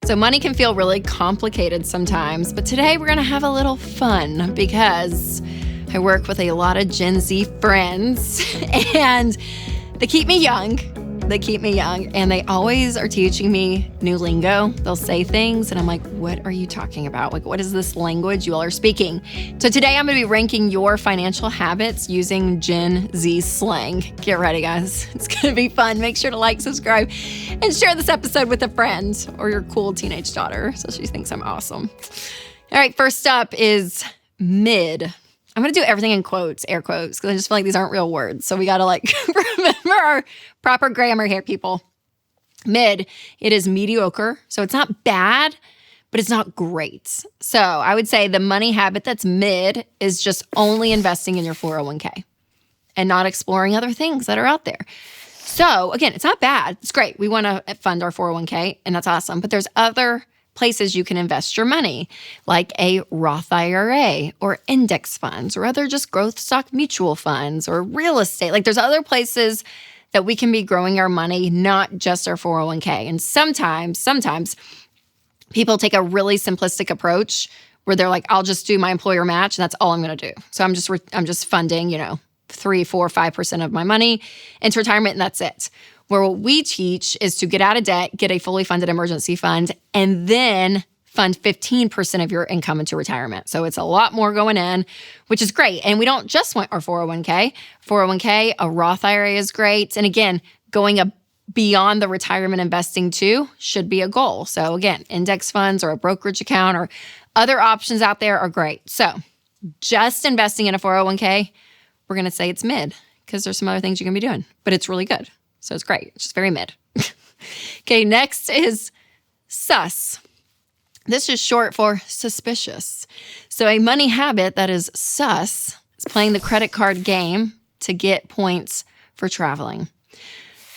So money can feel really complicated sometimes, but today we're going to have a little fun because I work with a lot of Gen Z friends and they keep me young. And they always are teaching me new lingo. They'll say things and I'm like, what are you talking about? Like, what is this language you all are speaking? So today I'm going to be ranking your financial habits using Gen Z slang. Get ready, guys. It's going to be fun. Make sure to like, subscribe, and share this episode with a friend or your cool teenage daughter so she thinks I'm awesome. All right, first up is mid. I'm going to do everything in quotes, air quotes, because I just feel like these aren't real words. So we got to remember our proper grammar here, people. Mid, it is mediocre. So it's not bad, but it's not great. So I would say the money habit that's mid is just only investing in your 401k and not exploring other things that are out there. So again, it's not bad. It's great. We want to fund our 401k and that's awesome. But there's other places you can invest your money, like a Roth IRA or index funds or other just growth stock mutual funds or real estate. Like there's other places that we can be growing our money, not just our 401k. And sometimes people take a really simplistic approach where they're like, I'll just do my employer match and that's all I'm going to do. So I'm just funding, 3, 4, 5% of my money into retirement and that's it. Where what we teach is to get out of debt, get a fully funded emergency fund, and then fund 15% of your income into retirement. So it's a lot more going in, which is great. And we don't just want our 401k. 401k, a Roth IRA is great. And again, going beyond the retirement investing too should be a goal. So again, index funds or a brokerage account or other options out there are great. So just investing in a 401k, we're going to say it's mid because there's some other things you can be doing, but it's really good. So it's great. It's just very mid. Okay, next is sus. This is short for suspicious. So a money habit that is sus is playing the credit card game to get points for traveling.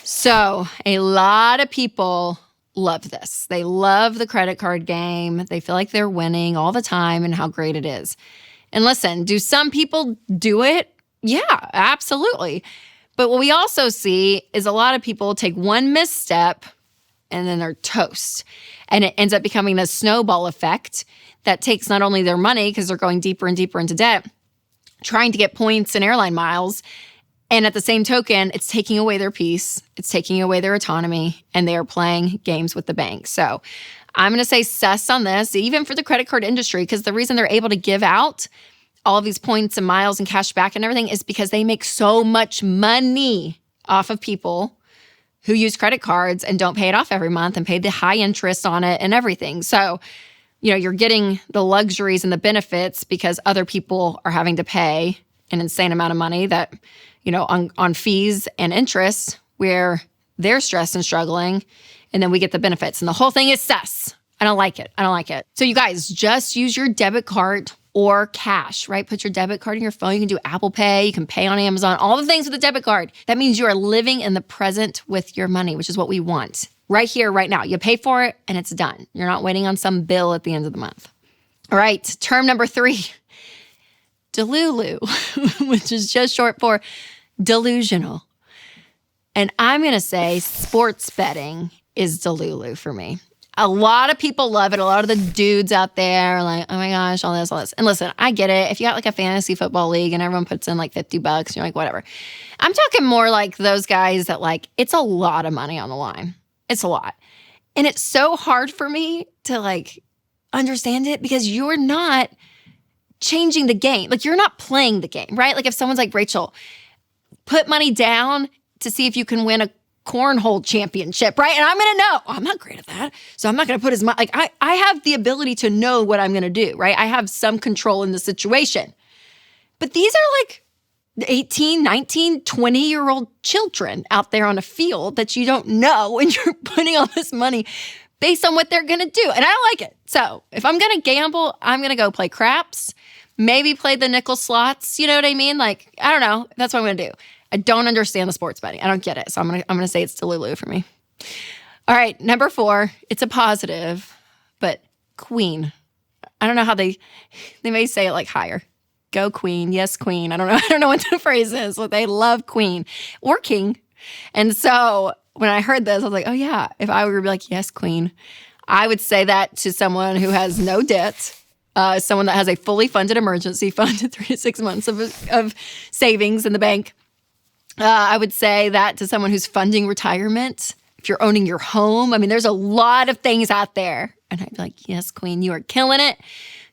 So a lot of people love this. They love the credit card game. They feel like they're winning all the time and how great it is. And listen, do some people do it? Yeah, absolutely. But what we also see is a lot of people take one misstep and then they're toast. And it ends up becoming a snowball effect that takes not only their money because they're going deeper and deeper into debt, trying to get points and airline miles. And at the same token, it's taking away their peace. It's taking away their autonomy and they are playing games with the bank. So I'm going to say sus on this, even for the credit card industry, because the reason they're able to give out all of these points and miles and cash back and everything is because they make so much money off of people who use credit cards and don't pay it off every month and pay the high interest on it and everything. So, you're getting the luxuries and the benefits because other people are having to pay an insane amount of money that, on fees and interest where they're stressed and struggling. And then we get the benefits. And the whole thing is sus. I don't like it. So you guys, just use your debit card or cash, right? Put your debit card in your phone. You can do Apple Pay. You can pay on Amazon, all the things with a debit card. That means you are living in the present with your money, which is what we want. Right here, right now. You pay for it and it's done. You're not waiting on some bill at the end of the month. All right, term number 3, delulu, which is just short for delusional. And I'm going to say sports betting is delulu for me. A lot of people love it. A lot of the dudes out there are like, oh my gosh, all this. And listen, I get it. If you got like a fantasy football league and everyone puts in like $50, you're like, whatever. I'm talking more like those guys that it's a lot of money on the line. It's a lot. And it's so hard for me to understand it because you're not changing the game. You're not playing the game, right? If someone's like, Rachel, put money down to see if you can win a cornhole championship, right? And I'm going to know, I'm not great at that. So I'm not going to put as much, I have the ability to know what I'm going to do, right? I have some control in the situation. But these are 18, 19, 20-year-old children out there on a field that you don't know and you're putting all this money based on what they're going to do. And I don't like it. So if I'm going to gamble, I'm going to go play craps, maybe play the nickel slots. You know what I mean? I don't know. That's what I'm going to do. I don't understand the sports betting. I don't get it. So I'm gonna say it's delulu for me. All right, number 4. It's a positive, but queen. I don't know how they may say it higher. Go queen, yes queen. I don't know what the phrase is, but they love queen or king. And so when I heard this, I was like, oh yeah, if I were to be like, yes queen, I would say that to someone who has no debt, someone that has a fully funded emergency fund, 3 to 6 months of savings in the bank. I would say that to someone who's funding retirement, if you're owning your home. I mean, there's a lot of things out there. And I'd be like, yes, queen, you are killing it.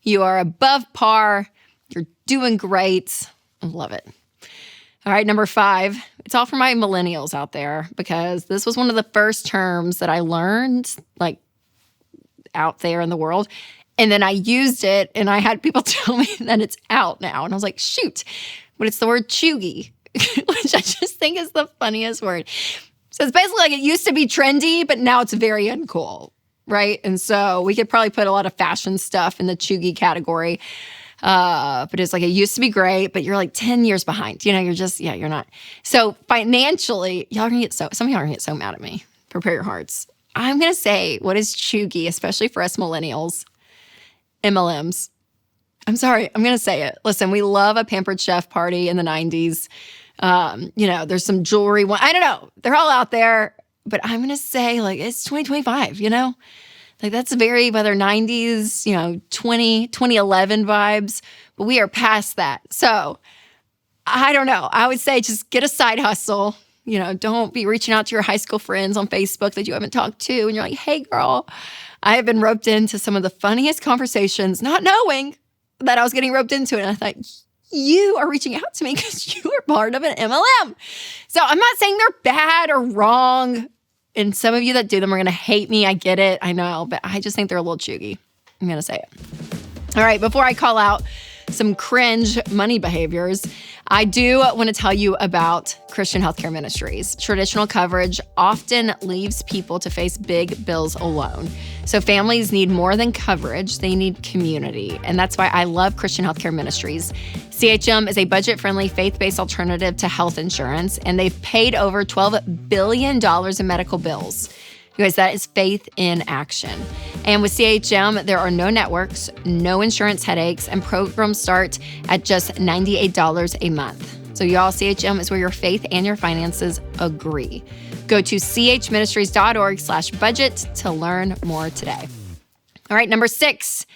You are above par. You're doing great. I love it. All right, number 5. It's all for my millennials out there because this was one of the first terms that I learned, like, out there in the world. And then I used it and I had people tell me that it's out now. And I was like, shoot, but it's the word chuggy, which I just think is the funniest word. So it's basically like it used to be trendy, but now it's very uncool, right? And so we could probably put a lot of fashion stuff in the chuggy category. But it's like, it used to be great, but you're like 10 years behind. You're just, you're not. So financially, some of y'all are gonna get so mad at me. Prepare your hearts. I'm going to say what is chuggy, especially for us millennials, MLMs. I'm sorry, I'm going to say it. Listen, we love a Pampered Chef party in the 90s. There's some jewelry. I don't know. They're all out there, but I'm going to say like it's 2025, Like that's very, whether 90s, 2011 vibes, but we are past that. So I don't know. I would say just get a side hustle. Don't be reaching out to your high school friends on Facebook that you haven't talked to. And you're like, hey, girl, I have been roped into some of the funniest conversations, not knowing that I was getting roped into it. And I thought, you are reaching out to me because you are part of an MLM. So I'm not saying they're bad or wrong. And some of you that do them are going to hate me. I get it. I know. But I just think they're a little chuggy. I'm going to say it. All right. Before I call out some cringe money behaviors, I do want to tell you about Christian Healthcare Ministries. Traditional coverage often leaves people to face big bills alone. So families need more than coverage, they need community. And that's why I love Christian Healthcare Ministries. CHM is a budget-friendly, faith-based alternative to health insurance, and they've paid over $12 billion in medical bills. You guys, that is faith in action. And with CHM, there are no networks, no insurance headaches, and programs start at just $98 a month. So y'all, CHM is where your faith and your finances agree. Go to chministries.org/budget to learn more today. All right, number 6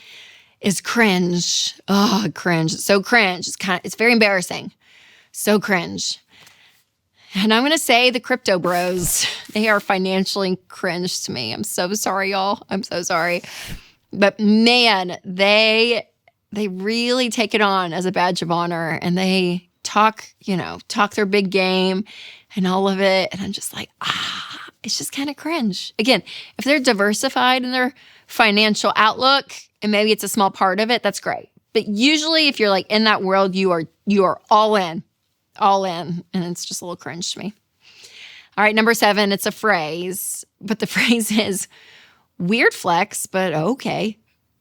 is cringe. Oh, cringe. So cringe. It's very embarrassing. So cringe. And I'm going to say the crypto bros, they are financially cringe to me. I'm so sorry, y'all. I'm so sorry. But man, they really take it on as a badge of honor, and they talk their big game and all of it. And I'm just like, it's just kind of cringe. Again, if they're diversified in their financial outlook, and maybe it's a small part of it, that's great. But usually if you're like in that world, you are all in. And it's just a little cringe to me. All right, number 7, it's a phrase, but the phrase is weird flex, but okay.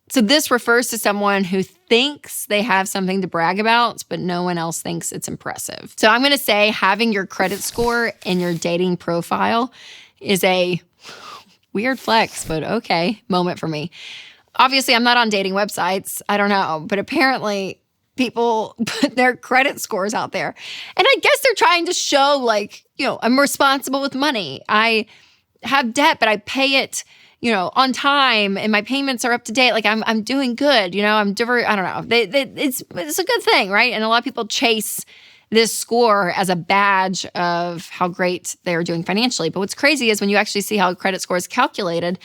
So this refers to someone who thinks they have something to brag about, but no one else thinks it's impressive. So I'm going to say having your credit score in your dating profile is a weird flex, but okay moment for me. Obviously, I'm not on dating websites. I don't know, but apparently people put their credit scores out there. And I guess they're trying to show I'm responsible with money. I have debt, but I pay it, on time, and my payments are up to date. Like I'm doing good, I don't know. It's a good thing, right? And a lot of people chase this score as a badge of how great they're doing financially. But what's crazy is when you actually see how a credit score is calculated,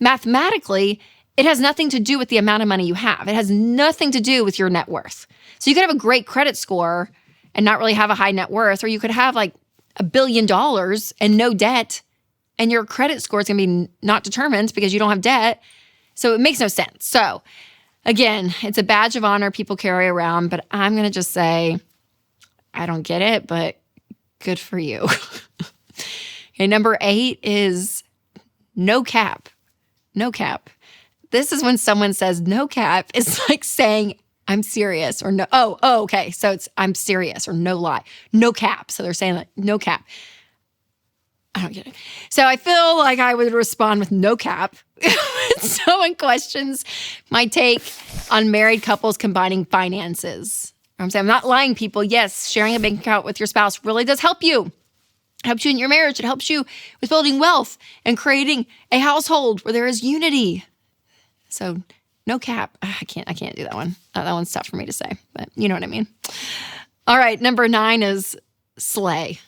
mathematically, it has nothing to do with the amount of money you have. It has nothing to do with your net worth. So you could have a great credit score and not really have a high net worth, or you could have like $1 billion and no debt, and your credit score is going to be not determined because you don't have debt. So it makes no sense. So again, it's a badge of honor people carry around, but I'm going to just say, I don't get it, but good for you. Okay, number 8 is no cap. No cap. This is when someone says no cap. It's like saying, I'm serious, or no. Oh, okay. So it's I'm serious, or no lie. No cap. So they're saying like no cap. I don't get it. So I feel like I would respond with no cap when someone questions my take on married couples combining finances. I'm saying I'm not lying, people. Yes, sharing a bank account with your spouse really does help you. It helps you in your marriage. It helps you with building wealth and creating a household where there is unity. So no cap. I can't do that one. That one's tough for me to say, but you know what I mean. All right, number 9 is slay.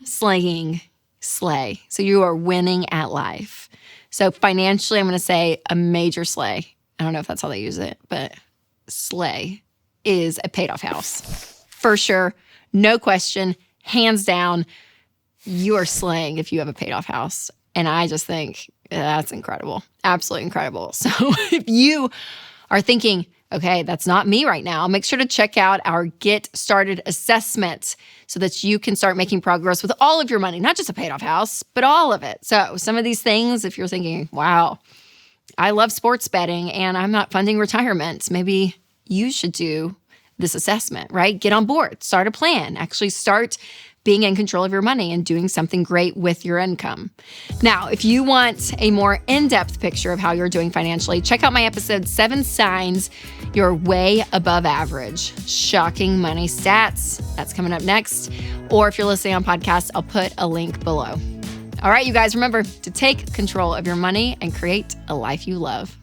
Slaying, slay. So you are winning at life. So financially, I'm going to say a major slay. I don't know if that's how they use it, but slay is a paid off house. For sure, no question, hands down, you are slaying if you have a paid off house. And I just think that's incredible. Absolutely incredible. So if you are thinking, okay, that's not me right now, make sure to check out our Get Started assessment so that you can start making progress with all of your money, not just a paid off house, but all of it. So some of these things, if you're thinking, wow, I love sports betting and I'm not funding retirement, maybe you should do this assessment, right? Get on board, start a plan, actually start being in control of your money and doing something great with your income. Now, if you want a more in-depth picture of how you're doing financially, check out my episode 7 Signs You're Way Above Average. Shocking money stats. That's coming up next. Or if you're listening on podcast, I'll put a link below. All right, you guys, remember to take control of your money and create a life you love.